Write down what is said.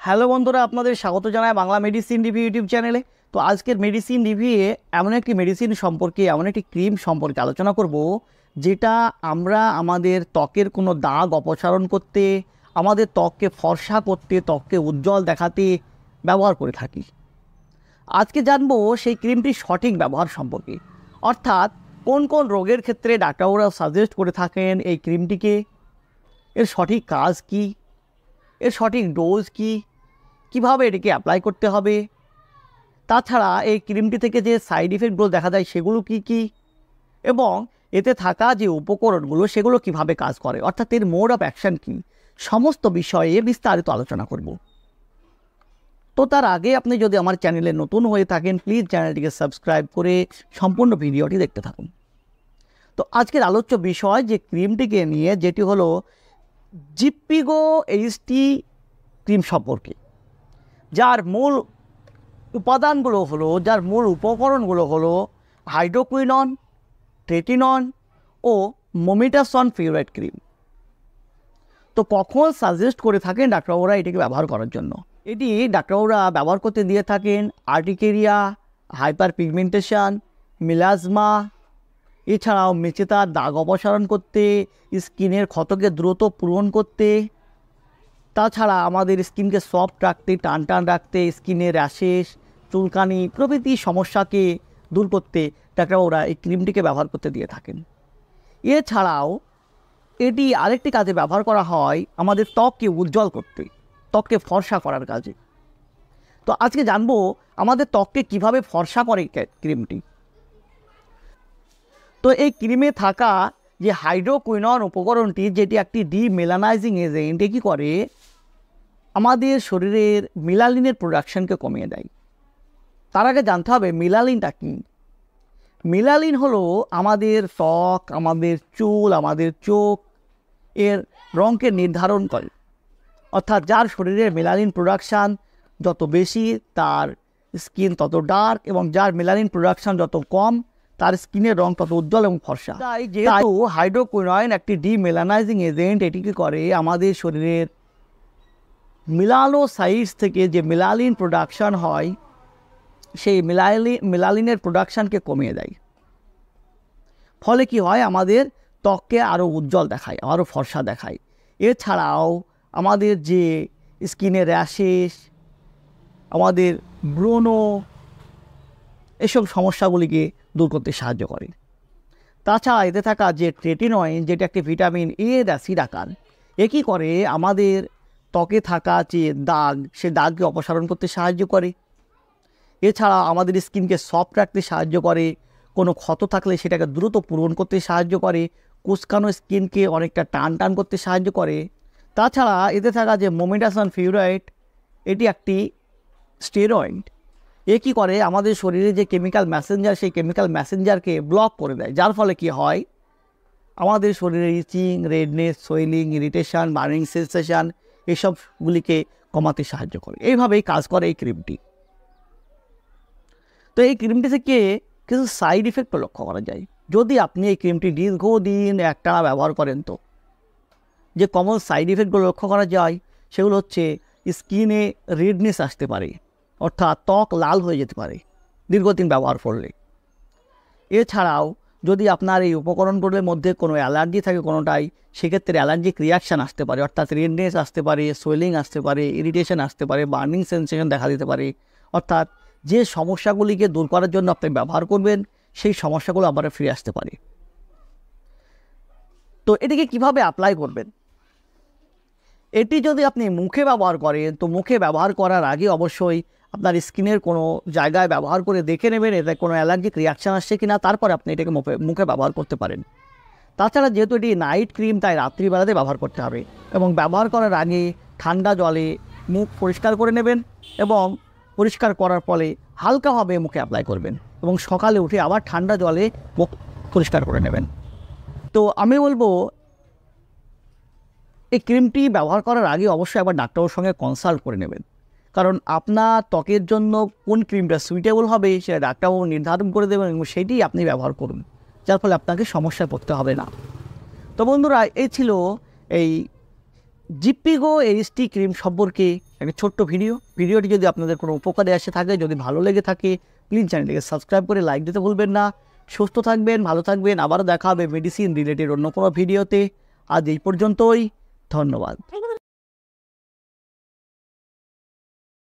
Hello বন্ধুরা, আপনাদের স্বাগত জানাই বাংলা মেডিসিন রিভিউ ইউটিউব চ্যানেলে। তো আজকের মেডিসিন রিভিউয়ে এমন একটি মেডিসিন সম্পর্কে, এমন একটি ক্রিম সম্পর্কে আলোচনা করব যেটা আমরা আমাদের ত্বকের কোনো দাগ অপসারণ করতে, আমাদের ত্বককে ফর্সা করতে, ত্বককে উজ্জ্বল দেখাতে ব্যবহার করে থাকি। আজকে জানবো সেই ক্রিমটির সঠিক ব্যবহার সম্পর্কে, অর্থাৎ কোন কোন রোগের ক্ষেত্রে ডাক্তাররা সাজেস্ট করে থাকেন এই ক্রিমটিকে, এর সঠিক কাজ কী, এর সঠিক ডোজ কী, কীভাবে এটিকে অ্যাপ্লাই করতে হবে, তাছাড়া এই ক্রিমটি থেকে যে সাইড ইফেক্টগুলো দেখা যায় সেগুলো কী কী, এবং এতে থাকা যে উপকরণগুলো সেগুলো কিভাবে কাজ করে, অর্থাৎ এর মোড অফ অ্যাকশান কী, সমস্ত বিষয়ে বিস্তারিত আলোচনা করব। তো তার আগে আপনি যদি আমার চ্যানেলে নতুন হয়ে থাকেন, প্লিজ চ্যানেলটিকে সাবস্ক্রাইব করে সম্পূর্ণ ভিডিওটি দেখতে থাকুন। তো আজকের আলোচ্য বিষয় যে ক্রিমটিকে নিয়ে, যেটি হলো জিপ্পিগো এইচটি ক্রিম সম্পর্কে, যার মূল উপাদানগুলো হলো, যার মূল উপকরণগুলো হলো হাইড্রোকুইনন, ট্রেটিনন ও মোমেটাসন ফিউরাইড ক্রিম। তো কখন সাজেস্ট করে থাকেন ডাক্তারবাবুরা এটিকে ব্যবহার করার জন্য? এটি ডাক্তারবাবুরা ব্যবহার করতে দিয়ে থাকেন আর্টিকেরিয়া, হাইপার পিগমেন্টেশন, মিলাজমা, এছাড়াও মেচেতার দাগ অপসারণ করতে, স্কিনের ক্ষতকে দ্রুত পূরণ করতে, তাছাড়া আমাদের স্কিনকে সফট রাখতে, টান টান রাখতে, স্কিনের র্যাশেস, চুলকানি প্রভৃতি সমস্যাকে দূর করতে ডাক্তারবাবুরা এই ক্রিমটিকে ব্যবহার করতে দিয়ে থাকেন। এছাড়াও এটি আরেকটি কাজে ব্যবহার করা হয় আমাদের ত্বককে উজ্জ্বল করতে, ত্বককে ফর্সা করার কাজে। তো আজকে জানবো আমাদের ত্বককে কিভাবে ফর্সা করে ক্রিমটি। তো এই ক্রিমে থাকা যে হাইড্রোকুইনন উপকরণটি, যেটি একটি ডিমেলানাইজিং এজেন্ট, কী করে আমাদের শরীরের মেলানিনের প্রোডাকশানকে কমিয়ে দেয়। তার আগে জানতে হবে মেলানিনটা কী। মেলানিন হলো আমাদের ত্বক, আমাদের চুল, আমাদের চোখ এর রঙকে নির্ধারণ করে, অর্থাৎ যার শরীরের মেলানিন প্রোডাকশান যত বেশি তার স্কিন তত ডার্ক, এবং যার মেলানিন প্রোডাকশান যত কম তার স্কিনের রং তত উজ্জ্বল এবং ফর্সা। তাই যেহেতু হাইড্রোকুইনন একটি ডিমেলানাইজিং এজেন্ট, এটি কী করে আমাদের শরীরের মেলানোসাইটস থেকে যে মেলানিন প্রোডাকশান হয় সেই মেলানিনের প্রোডাকশানকে কমিয়ে দেয়। ফলে কি হয়, আমাদের ত্বককে আরও উজ্জ্বল দেখায়, আরও ফর্সা দেখায়। এছাড়াও আমাদের যে স্কিনের র্যাশেস, আমাদের ব্রণ, এসব সমস্যাগুলিকে দূর করতে সাহায্য করে। তাছাড়া এতে থাকা যে ট্রেটিনয়েন, যেটা একটি ভিটামিন এ অ্যাসিড আকার, এ কী করে আমাদের ত্বকে থাকা যে দাগ, সে দাগকে অপসারণ করতে সাহায্য করে। এছাড়া আমাদের স্কিনকে সফট রাখতে সাহায্য করে, কোনো ক্ষত থাকলে সেটাকে দ্রুত পূরণ করতে সাহায্য করে, কুচকানো স্কিনকে অনেকটা টান টান করতে সাহায্য করে। তাছাড়া এতে থাকা যে মোমেটাসন ফিউরাইড, এটি একটি স্টেরয়েড, এ কী করে আমাদের শরীরে যে কেমিক্যাল মেসেঞ্জার, সেই কেমিক্যাল মেসেঞ্জারকে ব্লক করে দেয়, যার ফলে কি হয় আমাদের শরীরে itching, redness, swelling, irritation, burning sensation এসবগুলিকে কমাতে সাহায্য করে। এইভাবেই কাজ করে এই ক্রিমটি। তো এই ক্রিমটি থেকে কিছু সাইড ইফেক্টও লক্ষ্য করা যায়। যদি আপনি এই ক্রিমটি দীর্ঘদিন একটানা ব্যবহার করেন, তো যে কমন সাইড ইফেক্টগুলো লক্ষ্য করা যায় সেগুলো হচ্ছে স্কিনে রেডনেস আসতে পারে, অর্থাৎ ত্বক লাল হয়ে যেতে পারে দীর্ঘদিন ব্যবহার করলে। এছাড়াও যদি আপনার এই উপকরণগুলোর মধ্যে কোনো অ্যালার্জি থাকে কোনোটাই, সেক্ষেত্রে অ্যালার্জিক রিয়াকশান আসতে পারে, অর্থাৎ রেডনেস আসতে পারে, সোয়েলিং আসতে পারে, ইরিটেশন আসতে পারে, বার্নিং সেন্সেশন দেখা দিতে পারে। অর্থাৎ যে সমস্যাগুলিকে দূর করার জন্য আপনি ব্যবহার করবেন সেই সমস্যাগুলো আবার ফিরে আসতে পারে। তো এটিকে কিভাবে অ্যাপ্লাই করবেন? এটি যদি আপনি মুখে ব্যবহার করেন, তো মুখে ব্যবহার করার আগে অবশ্যই আপনার স্কিনের কোনো জায়গায় ব্যবহার করে দেখে নেবেন এতে কোনো অ্যালার্জিক রিয়াকশান আসছে কি না, তারপরে আপনি এটাকে মুখে ব্যবহার করতে পারেন। তাছাড়া যেহেতু এটি নাইট ক্রিম, তাই রাত্রিবেলাতে ব্যবহার করতে হবে, এবং ব্যবহার করার আগে ঠান্ডা জলে মুখ পরিষ্কার করে নেবেন, এবং পরিষ্কার করার ফলে হালকাভাবে মুখে অ্যাপ্লাই করবেন, এবং সকালে উঠে আবার ঠান্ডা জলে মুখ পরিষ্কার করে নেবেন। তো আমি বলবো এই ক্রিমটি ব্যবহার করার আগে অবশ্যই একবার ডাক্তারের সঙ্গে কনসাল্ট করে নেবেন, কারণ আপনার ত্বকের জন্য কোন ক্রিমটা সুইটেবল হবে সেটা ডাক্তারবাবু নির্ধারণ করে দেবেন, এবং সেটি আপনি ব্যবহার করুন, যার ফলে আপনাকে সমস্যায় পড়তে হবে না। তো বন্ধুরা, এই ছিল এই জিপিগো এইচটি ক্রিম সম্পর্কে একটা ছোট্ট ভিডিওটি যদি আপনাদের কোনো উপকারে আসে থাকে, যদি ভালো লেগে থাকে, প্লিজ চ্যানেলটিকে সাবস্ক্রাইব করে লাইক দিতে ভুলবেন না। সুস্থ থাকবেন, ভালো থাকবেন, আবারও দেখা হবে মেডিসিন রিলেটেড অন্য কোনো ভিডিওতে। আজ এই পর্যন্তই, ধন্যবাদ।